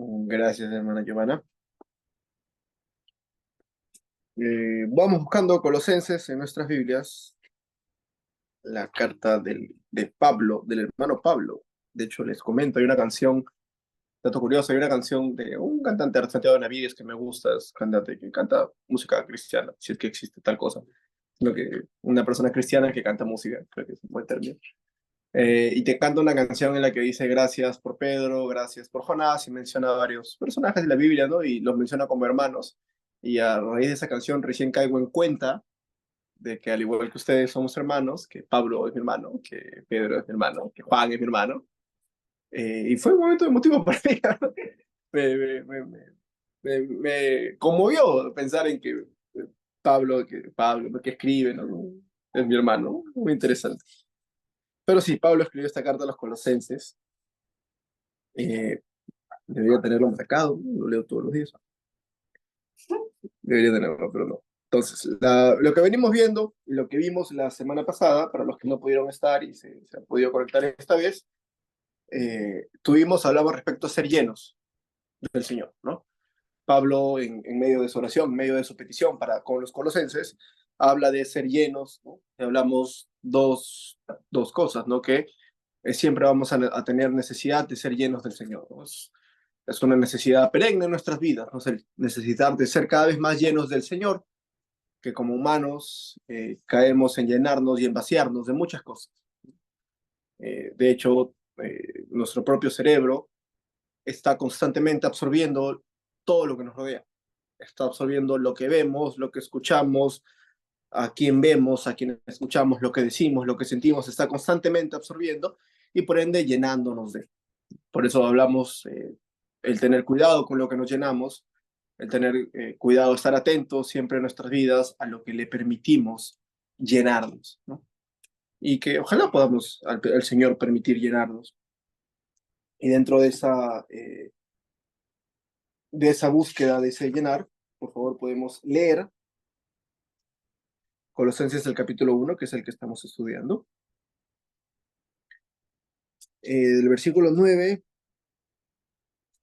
Gracias, hermana Giovanna. Vamos buscando Colosenses en nuestras Biblias, la carta de Pablo, del hermano Pablo. De hecho, les comento, hay una canción, dato curioso, hay una canción de un cantante de Santiago de Navíes que me gusta, es cantante que canta música cristiana, si es que existe tal cosa. Sino que una persona cristiana que canta música, creo que es un buen término. Y te canta una canción en la que dice gracias por Pedro, gracias por Jonás, y menciona a varios personajes de la Biblia, ¿no? Y los menciona como hermanos. Y a raíz de esa canción recién caigo en cuenta de que al igual que ustedes somos hermanos, que Pablo es mi hermano, que Pedro es mi hermano, que Juan es mi hermano. Y fue un momento emotivo para mí. ¿No? Me conmovió pensar en que Pablo, que escribe, ¿no? Es mi hermano, muy interesante. Pero sí, Pablo escribió esta carta a los colosenses. Eh, Debería tenerlo marcado, ¿no? Lo leo todos los días. Debería tenerlo, pero no. Entonces, lo que venimos viendo y lo que vimos la semana pasada, para los que no pudieron estar y se han podido conectar esta vez, hablamos respecto a ser llenos del Señor, ¿no? Pablo, en medio de su oración, en medio de su petición con los colosenses, habla de ser llenos, ¿no? Y hablamos dos cosas, ¿no? Que siempre vamos a tener necesidad de ser llenos del Señor, ¿no? Es una necesidad perenne en nuestras vidas, ¿no? Necesitar de ser cada vez más llenos del Señor, que como humanos caemos en llenarnos y en vaciarnos de muchas cosas. De hecho, nuestro propio cerebro está constantemente absorbiendo todo lo que nos rodea. Está absorbiendo lo que vemos, lo que escuchamos, a quién vemos, a quién escuchamos, lo que decimos, lo que sentimos, está constantemente absorbiendo y por ende llenándonos de. Por eso hablamos el tener cuidado con lo que nos llenamos, el tener cuidado, estar atentos siempre en nuestras vidas a lo que le permitimos llenarnos, ¿no? Y que ojalá podamos al Señor permitir llenarnos. Y dentro de esa búsqueda, de ese llenar, por favor podemos leer Colosenses el capítulo 1, que es el que estamos estudiando, del versículo 9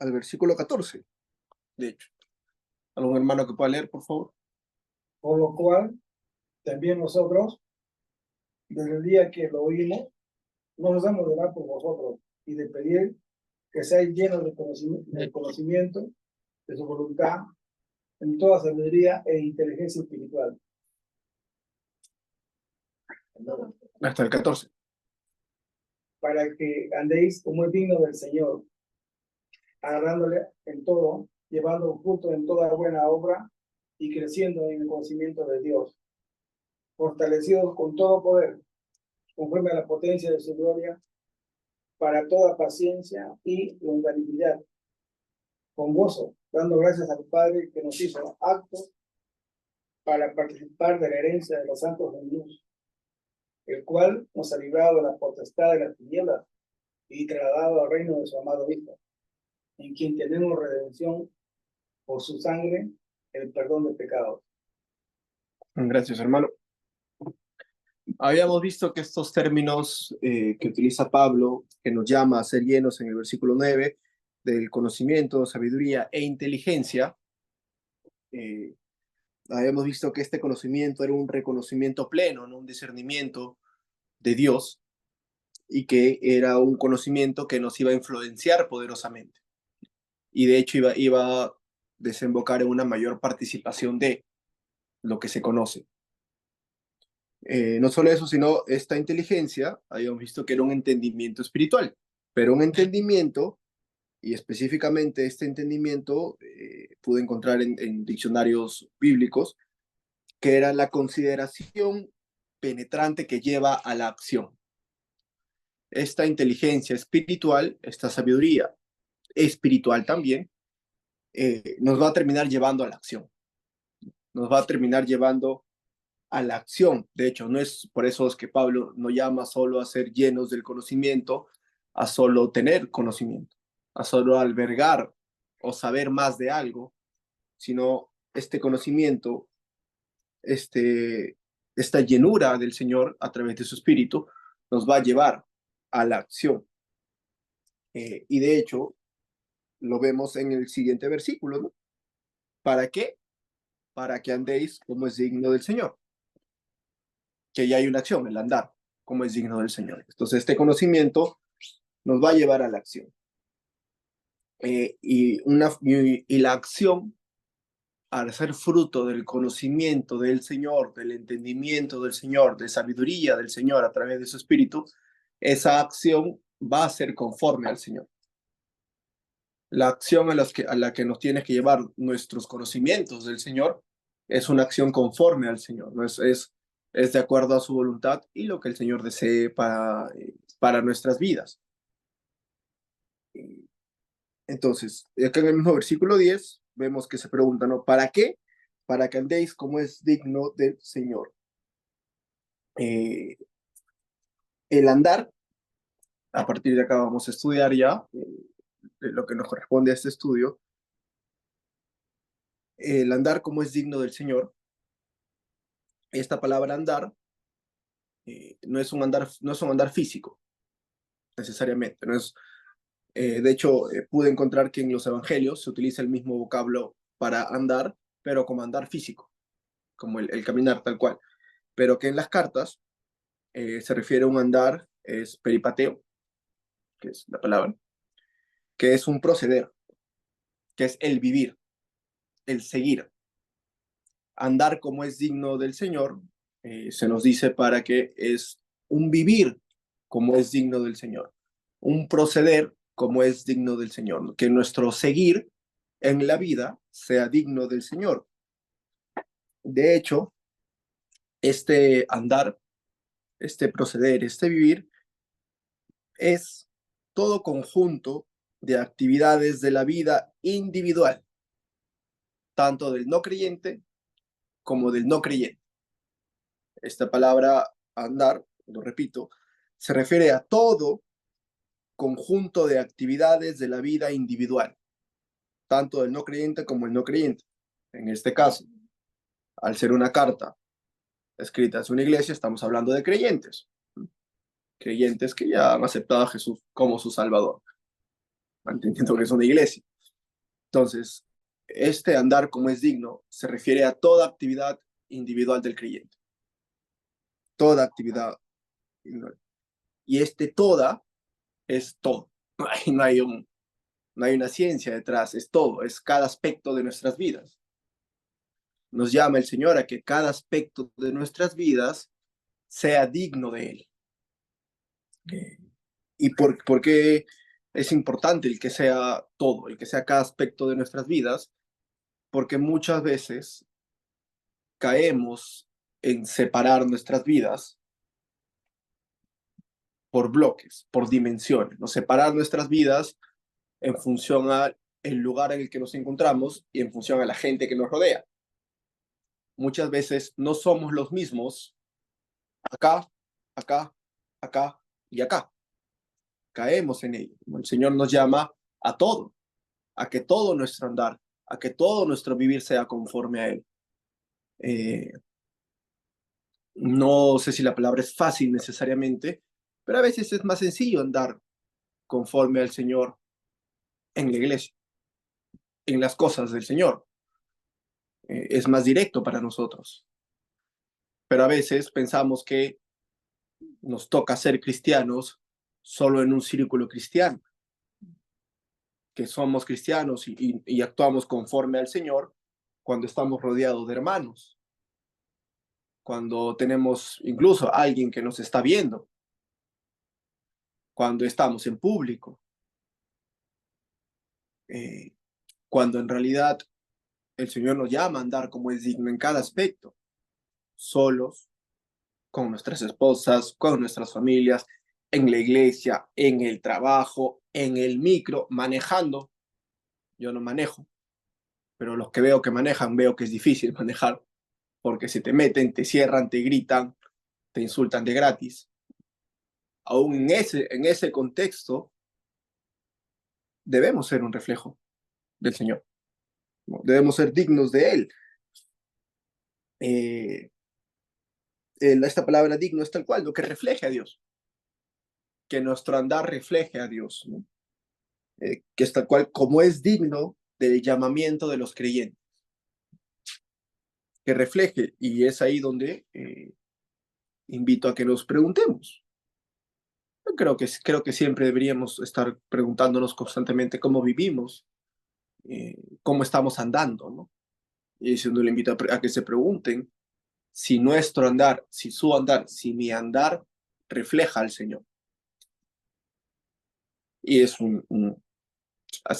al versículo 14, de hecho. ¿Algún hermano que pueda leer, por favor? Por lo cual, también nosotros, desde el día que lo oímos, no nos damos de orar por vosotros y de pedir que seáis llenos del conocimiento de su voluntad en toda sabiduría e inteligencia espiritual. Hasta el 14. Para que andéis como es digno del Señor, agradándole en todo, llevando fruto en toda buena obra y creciendo en el conocimiento de Dios, fortalecidos con todo poder, conforme a la potencia de su gloria, para toda paciencia y longanimidad, con gozo, dando gracias al Padre que nos hizo aptos para participar de la herencia de los santos en luz, el cual nos ha librado de la potestad de las tinieblas y trasladado al reino de su amado Hijo, en quien tenemos redención por su sangre, el perdón de pecados. Gracias, hermano. Habíamos visto que estos términos que utiliza Pablo, que nos llama a ser llenos en el versículo 9, del conocimiento, sabiduría e inteligencia, eh, habíamos visto que este conocimiento era un reconocimiento pleno, ¿no? Un discernimiento de Dios y que era un conocimiento que nos iba a influenciar poderosamente. Y de hecho iba a desembocar en una mayor participación de lo que se conoce. No solo eso, sino esta inteligencia, habíamos visto que era un entendimiento espiritual, pero un entendimiento, y específicamente este entendimiento, pude encontrar en diccionarios bíblicos, que era la consideración penetrante que lleva a la acción. Esta inteligencia espiritual, esta sabiduría espiritual también, nos va a terminar llevando a la acción, nos va a terminar llevando a la acción. De hecho, no es por eso es que Pablo no llama solo a ser llenos del conocimiento, a solo tener conocimiento, a solo albergar o saber más de algo, sino este conocimiento, esta llenura del Señor a través de su Espíritu, nos va a llevar a la acción. Y de hecho, lo vemos en el siguiente versículo, ¿no? ¿Para qué? Para que andéis como es digno del Señor. Que ya hay una acción, el andar, como es digno del Señor. Entonces, este conocimiento nos va a llevar a la acción. Y la acción, al ser fruto del conocimiento del Señor, del entendimiento del Señor, de sabiduría del Señor a través de su Espíritu, esa acción va a ser conforme al Señor. La acción a la que nos tiene que llevar nuestros conocimientos del Señor es una acción conforme al Señor, ¿no? Es de acuerdo a su voluntad y lo que el Señor desee para nuestras vidas. Entonces, acá en el mismo versículo 10, vemos que se pregunta, ¿no? ¿Para qué? Para que andéis como es digno del Señor. El andar, a partir de acá vamos a estudiar ya lo que nos corresponde a este estudio. El andar como es digno del Señor. Esta palabra andar no es un andar físico, necesariamente. No es, de hecho, pude encontrar que en los evangelios se utiliza el mismo vocablo para andar, pero como andar físico, como el caminar tal cual. Pero que en las cartas se refiere a un andar, es peripateo, que es la palabra, que es un proceder, que es el vivir, el seguir. Andar como es digno del Señor, se nos dice para que es un vivir como es digno del Señor, un proceder como es digno del Señor, que nuestro seguir en la vida sea digno del Señor. De hecho, este andar, este proceder, este vivir, es todo conjunto de actividades de la vida individual, tanto del no creyente como del no creyente. Esta palabra andar, lo repito, se refiere a todo conjunto de actividades de la vida individual, tanto del no creyente como el no creyente. En este caso, al ser una carta escrita en una iglesia, estamos hablando de creyentes, creyentes que ya han aceptado a Jesús como su Salvador, entendiendo que es una iglesia. Entonces, este andar como es digno se refiere a toda actividad individual del creyente, toda actividad. Y este toda es todo. No hay una ciencia detrás, es todo, es cada aspecto de nuestras vidas. Nos llama el Señor a que cada aspecto de nuestras vidas sea digno de Él. ¿Y por qué es importante el que sea todo, el que sea cada aspecto de nuestras vidas? Porque muchas veces caemos en separar nuestras vidas por bloques, por dimensiones, ¿no? Separar nuestras vidas en función al lugar en el que nos encontramos y en función a la gente que nos rodea. Muchas veces no somos los mismos acá, acá, acá y acá. Caemos en ello. El Señor nos llama a todo, a que todo nuestro andar, a que todo nuestro vivir sea conforme a Él. No sé si la palabra es fácil necesariamente, pero a veces es más sencillo andar conforme al Señor en la iglesia, en las cosas del Señor. Es más directo para nosotros. Pero a veces pensamos que nos toca ser cristianos solo en un círculo cristiano, que somos cristianos y actuamos conforme al Señor cuando estamos rodeados de hermanos, cuando tenemos incluso a alguien que nos está viendo, cuando estamos en público, eh, cuando en realidad el Señor nos llama a andar como es digno en cada aspecto, solos, con nuestras esposas, con nuestras familias, en la iglesia, en el trabajo, en el micro, manejando. Yo no manejo, pero los que veo que manejan veo que es difícil manejar, porque se te meten, te cierran, te gritan, te insultan de gratis. Aún en ese contexto, debemos ser un reflejo del Señor, ¿no? Debemos ser dignos de Él. Eh, esta palabra digno es tal cual, lo que refleje a Dios, que nuestro andar refleje a Dios, ¿no? que es tal cual como es digno del llamamiento de los creyentes, que refleje, y es ahí donde invito a que nos preguntemos. Yo creo que siempre deberíamos estar preguntándonos constantemente cómo vivimos, cómo estamos andando, ¿no? Y eso le invito a que se pregunten si nuestro andar, si su andar, si mi andar refleja al Señor. Y es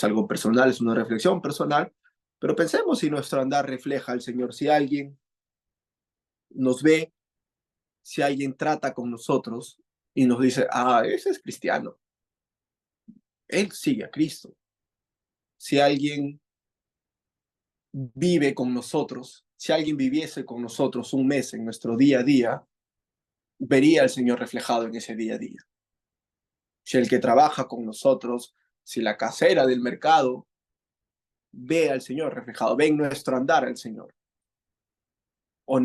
algo personal, es una reflexión personal, pero pensemos si nuestro andar refleja al Señor, si alguien nos ve, si alguien trata con nosotros y nos dice, ah, ese es cristiano, él sigue a Cristo. Si alguien vive con nosotros, si alguien viviese con nosotros un mes en nuestro día a día, vería al Señor reflejado en ese día a día. Si el que trabaja con nosotros, si la casera del mercado ve al Señor reflejado, ve en nuestro andar al Señor. O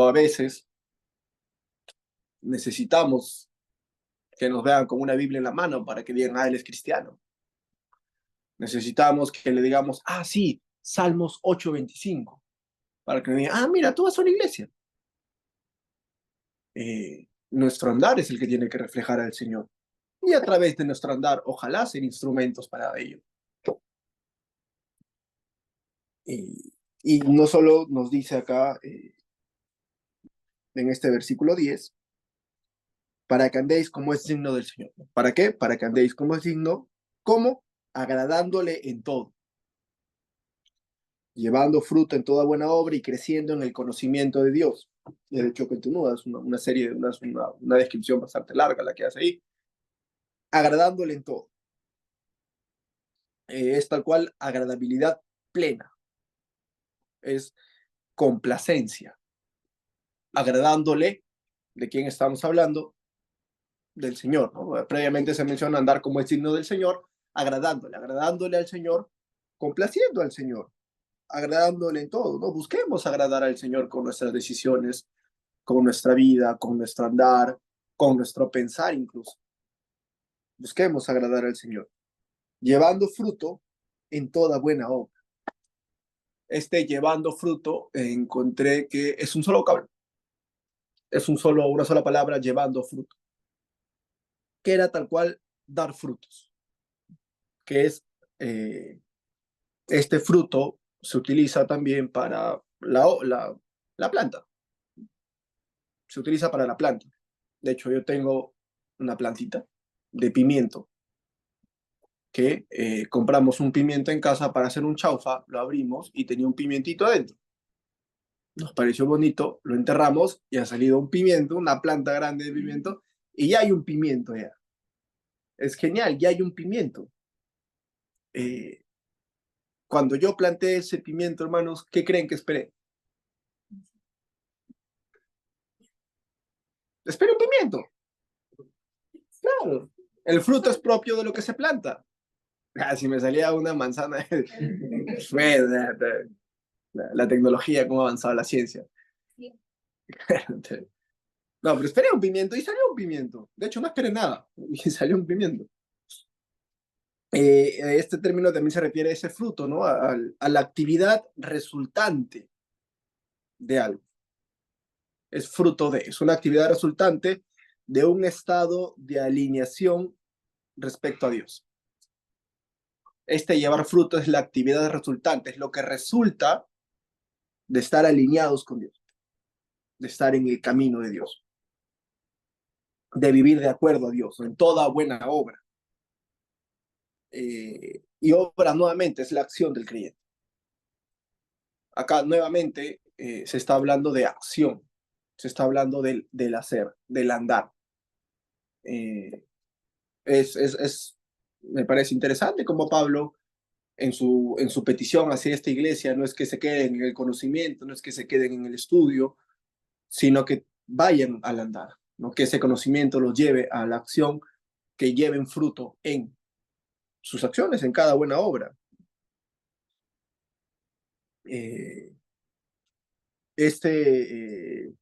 a veces necesitamos que nos vean con una Biblia en la mano para que digan, ah, él es cristiano. Necesitamos que le digamos, ah, sí, Salmos 8:25, para que me digan, ah, mira, tú vas a una iglesia. Nuestro andar es el que tiene que reflejar al Señor. Y a través de nuestro andar, ojalá ser instrumentos para ello. Y no solo nos dice acá en este versículo 10, para que andéis como es digno del Señor. ¿Para qué? Para que andéis como es digno, como agradándole en todo, llevando fruto en toda buena obra y creciendo en el conocimiento de Dios. Y de hecho continúa, es una serie, una descripción bastante larga la que hace ahí. Agradándole en todo. Es tal cual agradabilidad plena. Es complacencia. Agradándole, ¿de quién estamos hablando? Del Señor, ¿no? Previamente se menciona andar como es signo del Señor, agradándole al Señor, complaciendo al Señor, agradándole en todo, ¿no? Busquemos agradar al Señor con nuestras decisiones, con nuestra vida, con nuestro andar, con nuestro pensar incluso. Busquemos agradar al Señor, llevando fruto en toda buena obra. Llevando fruto, encontré que es un solo vocablo, es una sola palabra, llevando fruto, que era tal cual dar frutos, que es este fruto se utiliza también para la planta, se utiliza para la planta. De hecho, yo tengo una plantita de pimiento que compramos un pimiento en casa para hacer un chaufa, lo abrimos y tenía un pimientito adentro. Nos pareció bonito, lo enterramos y ha salido un pimiento, una planta grande de pimiento, y ya hay un pimiento ya. Es genial, ya hay un pimiento. Eh, Cuando yo planté ese pimiento, hermanos, ¿qué creen que esperé? Esperé un pimiento. Claro, el fruto es propio de lo que se planta. Ah, si me salía una manzana, la tecnología, cómo ha avanzado la ciencia. No, pero esperé un pimiento y salió un pimiento. De hecho, no esperé nada y salió un pimiento. Este término también se refiere a ese fruto, ¿no? A la actividad resultante de algo. Es fruto de, es una actividad resultante de un estado de alineación respecto a Dios. Llevar fruto es la actividad resultante, es lo que resulta de estar alineados con Dios, de estar en el camino de Dios, de vivir de acuerdo a Dios, en toda buena obra. Y obra nuevamente es la acción del creyente. Acá nuevamente se está hablando de acción, se está hablando del hacer, del andar. Eh, me parece interesante como Pablo en su petición hacia esta iglesia no es que se queden en el conocimiento, no es que se queden en el estudio, sino que vayan al andar, ¿no? Que ese conocimiento los lleve a la acción, que lleven fruto en sus acciones, en cada buena obra. Eh, este,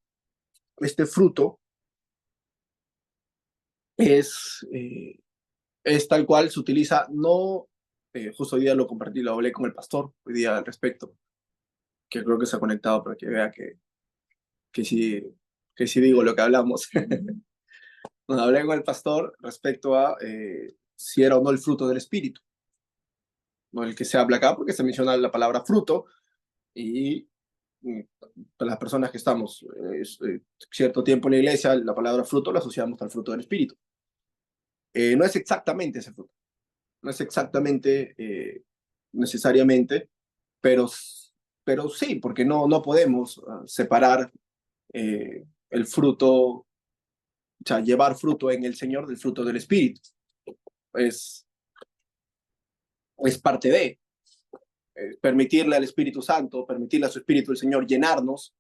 este fruto es es tal cual, se utiliza, no, justo hoy día lo compartí, lo hablé con el pastor hoy día al respecto, que creo que se ha conectado para que vea que sí, que sí digo lo que hablamos. Nos hablé con el pastor respecto a si era o no el fruto del Espíritu, no el que se habla acá, porque se menciona la palabra fruto, y para las personas que estamos cierto tiempo en la iglesia, la palabra fruto la asociamos al fruto del Espíritu. No es exactamente ese fruto, no es exactamente necesariamente, pero, pero sí, porque no podemos separar el fruto, o sea, llevar fruto en el Señor del fruto del Espíritu. Es, es parte de permitirle al Espíritu Santo, permitirle a su Espíritu el Señor llenarnos,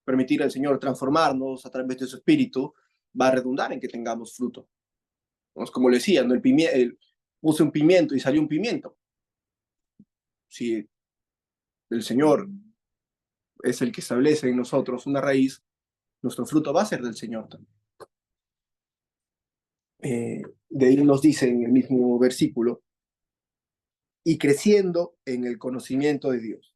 permitirle al Señor transformarnos a través de su Espíritu, va a redundar en que tengamos fruto. ¿No? Es como le decía, ¿no? Puse un pimiento y salió un pimiento. Si el Señor es el que establece en nosotros una raíz, nuestro fruto va a ser del Señor también. De ahí nos dice en el mismo versículo, y creciendo en el conocimiento de Dios.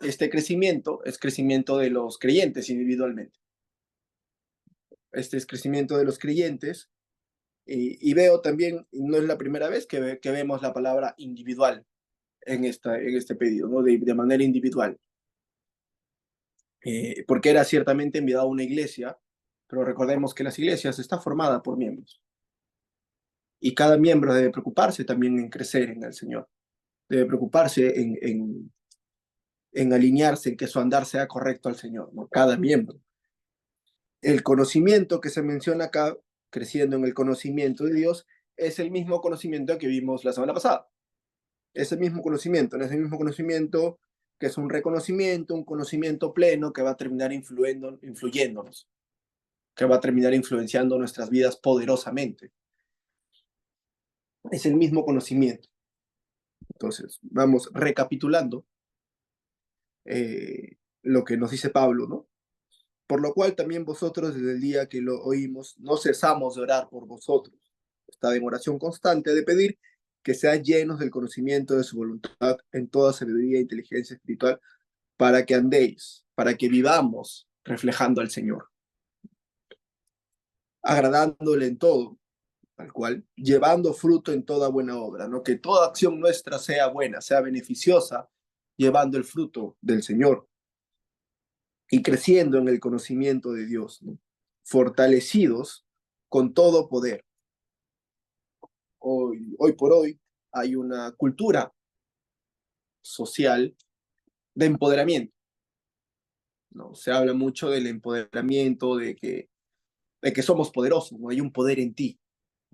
Este crecimiento es crecimiento de los creyentes individualmente. Este es crecimiento de los creyentes. Y veo también, no es la primera vez que vemos la palabra individual en este pedido, ¿no? De manera individual. Porque era ciertamente enviado a una iglesia, pero recordemos que las iglesias están formadas por miembros. Y cada miembro debe preocuparse también en crecer en el Señor. Debe preocuparse en alinearse, en que su andar sea correcto al Señor, ¿no? Cada miembro. El conocimiento que se menciona acá, creciendo en el conocimiento de Dios, es el mismo conocimiento que vimos la semana pasada. Ese mismo conocimiento, en ese mismo conocimiento que es un reconocimiento, un conocimiento pleno que va a terminar influyéndonos, que va a terminar influenciando nuestras vidas poderosamente. Es el mismo conocimiento. Entonces, vamos recapitulando lo que nos dice Pablo, ¿no? Por lo cual también vosotros desde el día que lo oímos no cesamos de orar por vosotros. Está en oración constante de pedir que sean llenos del conocimiento de su voluntad en toda sabiduría e inteligencia espiritual para que andéis, para que vivamos reflejando al Señor, agradándole en todo, tal cual, llevando fruto en toda buena obra, ¿no? Que toda acción nuestra sea buena, sea beneficiosa, llevando el fruto del Señor y creciendo en el conocimiento de Dios, ¿no? Fortalecidos con todo poder. Hoy por hoy hay una cultura social de empoderamiento, ¿no? Se habla mucho del empoderamiento, de que somos poderosos, ¿no? Hay un poder en ti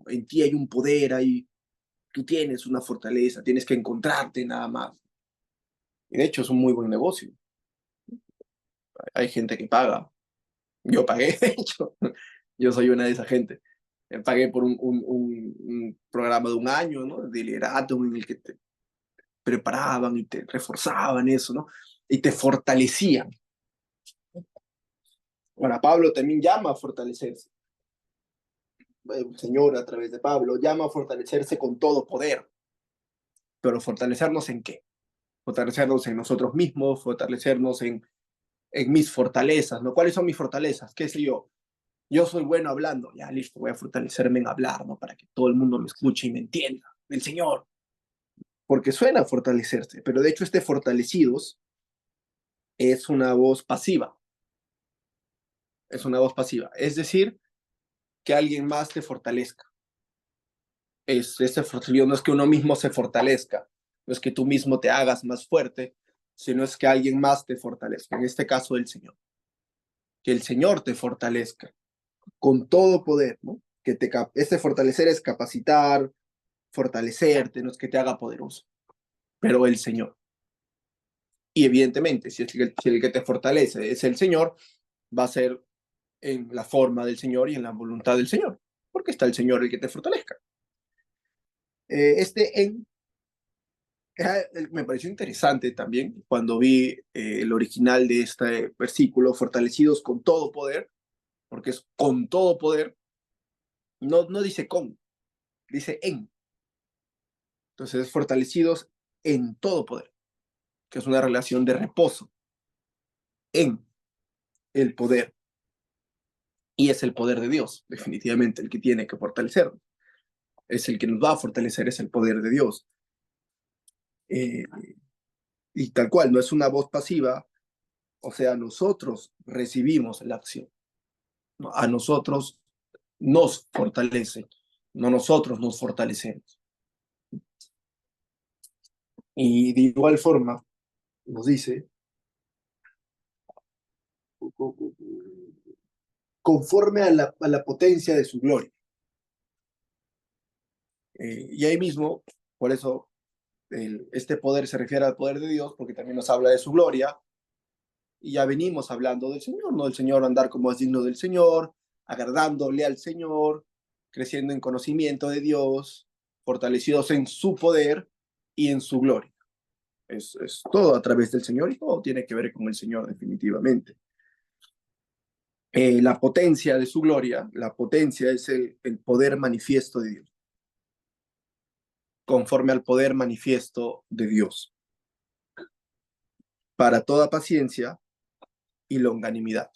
hay un poder, tú tienes una fortaleza, tienes que encontrarte nada más. Y de hecho es un muy buen negocio. Hay gente que paga. Yo pagué, de hecho. Yo soy una de esa gente. Pagué por un programa de un año, ¿no? De liderato en el que te preparaban y te reforzaban eso, ¿no? Y te fortalecían. Ahora, Pablo también llama a fortalecerse. El Señor, a través de Pablo, llama a fortalecerse con todo poder. Pero fortalecernos en qué? Fortalecernos en nosotros mismos, fortalecernos en mis fortalezas, ¿no? ¿Cuáles son mis fortalezas? ¿Qué sé yo? Yo soy bueno hablando, ya listo, voy a fortalecerme en hablar, ¿no? Para que todo el mundo me escuche y me entienda, del Señor. Porque suena fortalecerse, pero de hecho este fortalecidos es una voz pasiva, es una voz pasiva. Es decir, que alguien más te fortalezca. Este fortalecido no es que uno mismo se fortalezca, no es que tú mismo te hagas más fuerte, sino es que alguien más te fortalezca, en este caso el Señor. Que el Señor te fortalezca con todo poder, ¿no? Este fortalecer es capacitar, fortalecerte, no es que te haga poderoso, pero el Señor. Y evidentemente, si el que te fortalece es el Señor, va a ser en la forma del Señor y en la voluntad del Señor, porque está el Señor el que te fortalezca. Me pareció interesante también cuando vi el original de este versículo, fortalecidos con todo poder, porque es con todo poder, No dice con, dice en. Entonces, fortalecidos en todo poder, que es una relación de reposo en el poder. Y es el poder de Dios, definitivamente, el que tiene que fortalecernos. Es el que nos va a fortalecer, es el poder de Dios. Eh, y tal cual, no es una voz pasiva, o sea, nosotros recibimos la acción, ¿no? A nosotros nos fortalece, no nosotros nos fortalecemos. Y de igual forma, nos dice, conforme a la potencia de su gloria. Y ahí mismo, por eso este poder se refiere al poder de Dios, porque también nos habla de su gloria, y ya venimos hablando del Señor, ¿no? Del Señor, andar como es digno del Señor, agradándole al Señor, creciendo en conocimiento de Dios, fortalecidos en su poder y en su gloria. Es todo a través del Señor y todo tiene que ver con el Señor definitivamente. La potencia de su gloria, la potencia es el poder manifiesto de Dios, conforme al poder manifiesto de Dios, para toda paciencia y longanimidad.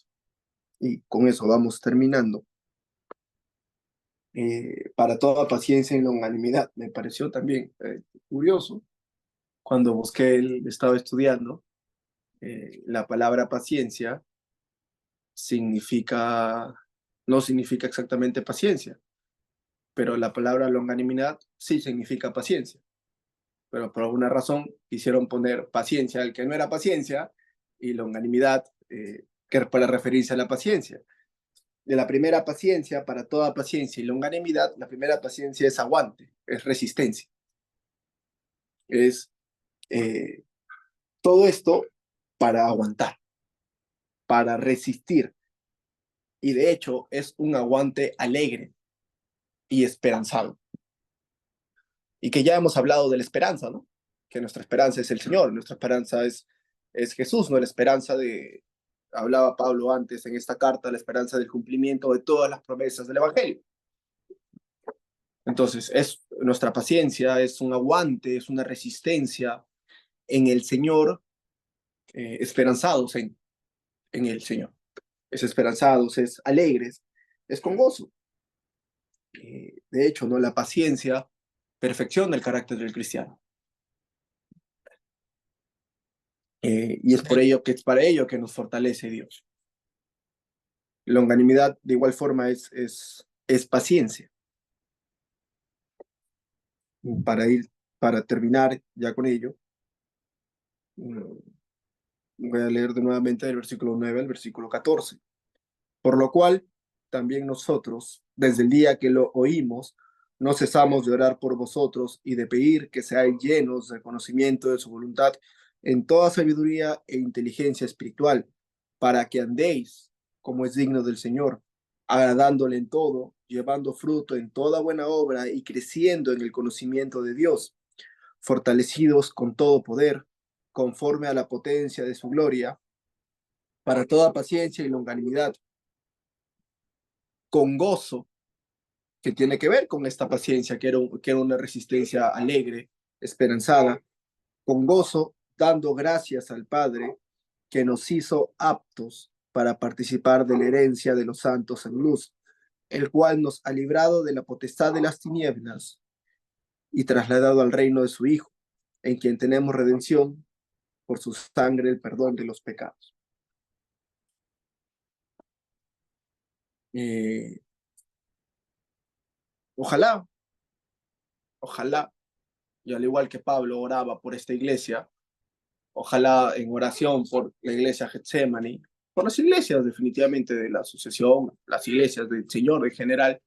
Y con eso vamos terminando. Para toda paciencia y longanimidad. Me pareció también curioso cuando busqué estaba estudiando, la palabra paciencia significa, no significa exactamente paciencia, pero la palabra longanimidad sí significa paciencia. Pero por alguna razón quisieron poner paciencia al que no era paciencia y longanimidad, que para referirse a la paciencia. De la primera paciencia, para toda paciencia y longanimidad, la primera paciencia es aguante, es resistencia. Es todo esto para aguantar, para resistir. Y de hecho es un aguante alegre y esperanzado. Y que ya hemos hablado de la esperanza, ¿no? Que nuestra esperanza es el Señor, nuestra esperanza es Jesús, no la esperanza de, hablaba Pablo antes en esta carta, la esperanza del cumplimiento de todas las promesas del Evangelio. Entonces, nuestra paciencia es un aguante, es una resistencia en el Señor, esperanzados en el Señor. Es esperanzados, es alegres, es con gozo. De hecho, ¿no? La paciencia perfecciona el carácter del cristiano. Y es para ello que nos fortalece Dios. Longanimidad, de igual forma, es paciencia. Para terminar ya con ello, voy a leer de nuevamente del versículo 9 al versículo 14. Por lo cual, también nosotros, desde el día que lo oímos, no cesamos de orar por vosotros y de pedir que seáis llenos del conocimiento de su voluntad en toda sabiduría e inteligencia espiritual, para que andéis como es digno del Señor, agradándole en todo, llevando fruto en toda buena obra y creciendo en el conocimiento de Dios, fortalecidos con todo poder, conforme a la potencia de su gloria, para toda paciencia y longanimidad, con gozo, que tiene que ver con esta paciencia, que era una resistencia alegre, esperanzada, con gozo, dando gracias al Padre que nos hizo aptos para participar de la herencia de los santos en luz, el cual nos ha librado de la potestad de las tinieblas y trasladado al reino de su Hijo, en quien tenemos redención por su sangre, el perdón de los pecados. Eh, ojalá, ojalá, y al igual que Pablo oraba por esta iglesia, ojalá en oración por la iglesia Getsemani, por las iglesias definitivamente de la asociación, las iglesias del Señor en general,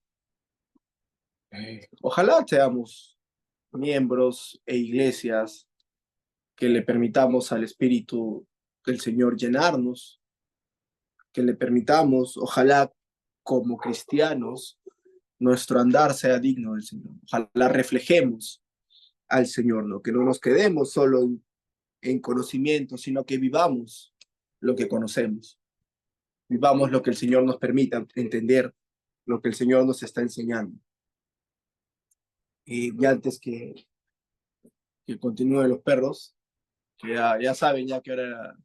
ojalá seamos miembros e iglesias que le permitamos al Espíritu del Señor llenarnos, que le permitamos, ojalá como cristianos, nuestro andar sea digno del Señor, ojalá reflejemos al Señor, ¿no? Que no nos quedemos solo en conocimiento, sino que vivamos lo que conocemos, vivamos lo que el Señor nos permita entender, lo que el Señor nos está enseñando. Y ya antes que continúen los perros, que ya saben ya que hora,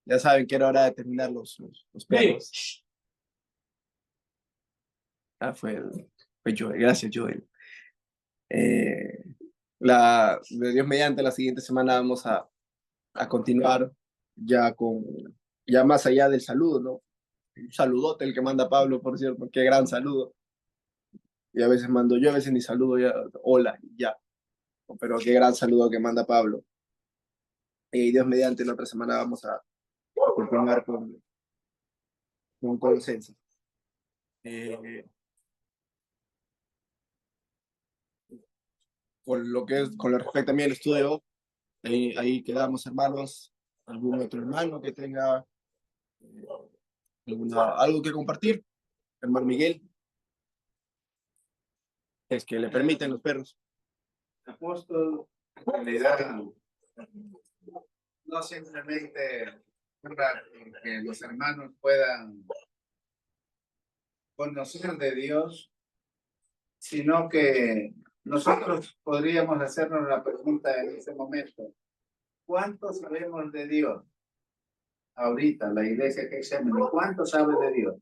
ya saben que era hora de terminar los perros. Ah, fue Joel. Gracias, Joel. De Dios mediante, la siguiente semana vamos a continuar ya más allá del saludo, ¿no? Un saludote el que manda Pablo, por cierto, qué gran saludo. Y a veces mando yo, a veces ni saludo, ya, hola, ya. Pero qué gran saludo que manda Pablo. Y Dios mediante, la otra semana vamos a continuar con consenso. Con lo respecto a mí al estudio, ahí quedamos, hermanos. ¿Algún otro hermano que tenga algo que compartir? Hermano Miguel, es que le permiten los perros. Apóstol, en realidad, no simplemente para que los hermanos puedan conocer de Dios, sino que nosotros podríamos hacernos la pregunta en este momento: ¿cuánto sabemos de Dios? Ahorita, la iglesia que examina, ¿cuánto sabe de Dios?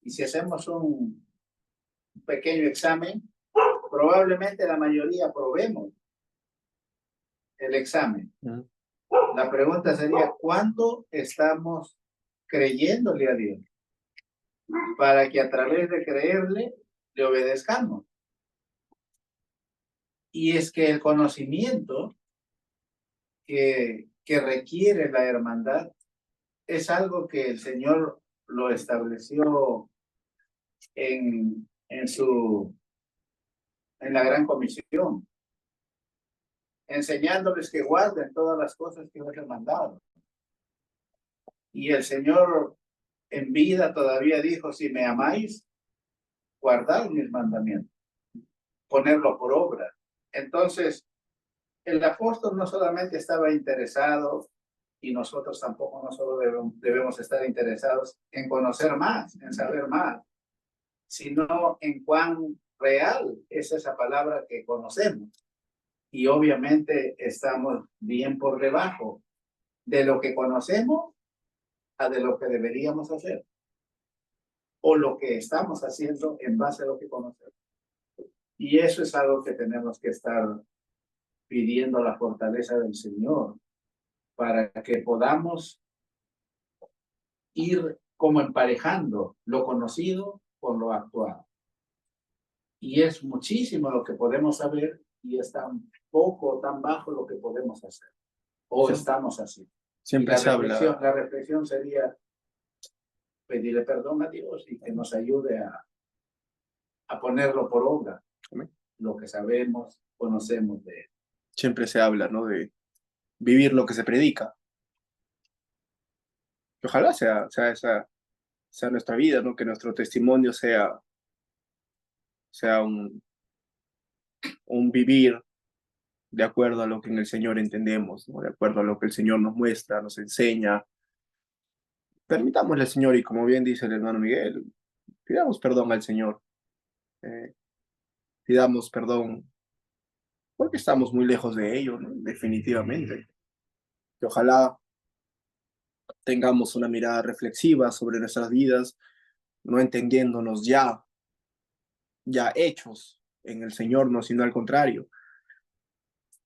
Y si hacemos un pequeño examen, probablemente la mayoría probemos el examen. La pregunta sería: ¿cuánto estamos creyéndole a Dios? Para que a través de creerle, le obedezcamos. Y es que el conocimiento que requiere la hermandad es algo que el Señor lo estableció en la gran comisión, enseñándoles que guarden todas las cosas que os he mandado. Y el Señor en vida todavía dijo: si me amáis, guardad mis mandamientos, ponerlo por obra. Entonces, el apóstol no solamente estaba interesado, y nosotros tampoco no solo debemos estar interesados en conocer más, en saber más, sino en cuán real es esa palabra que conocemos. Y obviamente estamos bien por debajo de lo que conocemos a de lo que deberíamos hacer, o lo que estamos haciendo en base a lo que conocemos. Y eso es algo que tenemos que estar pidiendo la fortaleza del Señor para que podamos ir como emparejando lo conocido con lo actual. Y es muchísimo lo que podemos saber y es tan poco, tan bajo lo que podemos hacer o estamos haciendo. Siempre se habla. La reflexión sería pedirle perdón a Dios y que nos ayude a ponerlo por obra. Amén. Lo que sabemos, conocemos de él. Siempre se habla, ¿no? De vivir lo que se predica. Ojalá sea nuestra vida, ¿no? Que nuestro testimonio sea un vivir de acuerdo a lo que en el Señor entendemos, ¿no? De acuerdo a lo que el Señor nos muestra, nos enseña. Permitámosle al Señor, y como bien dice el hermano Miguel, pidamos perdón al Señor. Pidamos perdón porque estamos muy lejos de ello, ¿no? Definitivamente. Que ojalá tengamos una mirada reflexiva sobre nuestras vidas, no entendiéndonos ya hechos en el Señor, no, sino al contrario.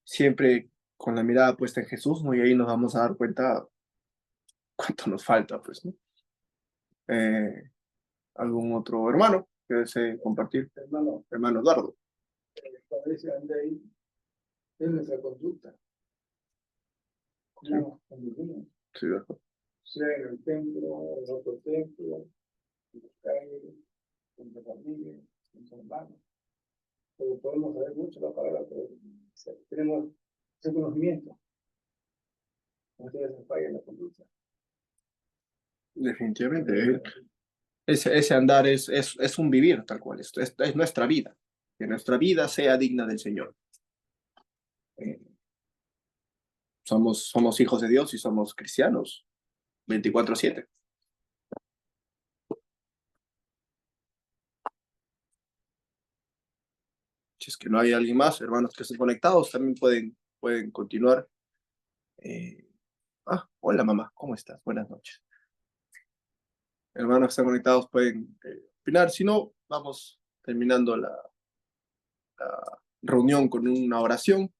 Siempre con la mirada puesta en Jesús, ¿no? Y ahí nos vamos a dar cuenta cuánto nos falta, pues, ¿no? ¿Algún otro hermano que desee compartir? Hermano Eduardo. Es nuestra conducta. ¿Cómo nos conducimos? Sí, de acuerdo. Sea en el templo, en otro templo, en las calles, en la familia, en los hermanos. Pero podemos saber mucho la palabra, pero tenemos ese conocimiento. Muchas veces falla en la conducta. Definitivamente. Ese andar es un vivir tal cual. Es nuestra vida. Que nuestra vida sea digna del Señor. Somos hijos de Dios y somos cristianos 24/7. Si es que no hay alguien más, hermanos que estén conectados, también pueden continuar. Hola mamá, ¿cómo estás? Buenas noches. Hermanos que están conectados pueden opinar. Si no, vamos terminando la reunión con una oración.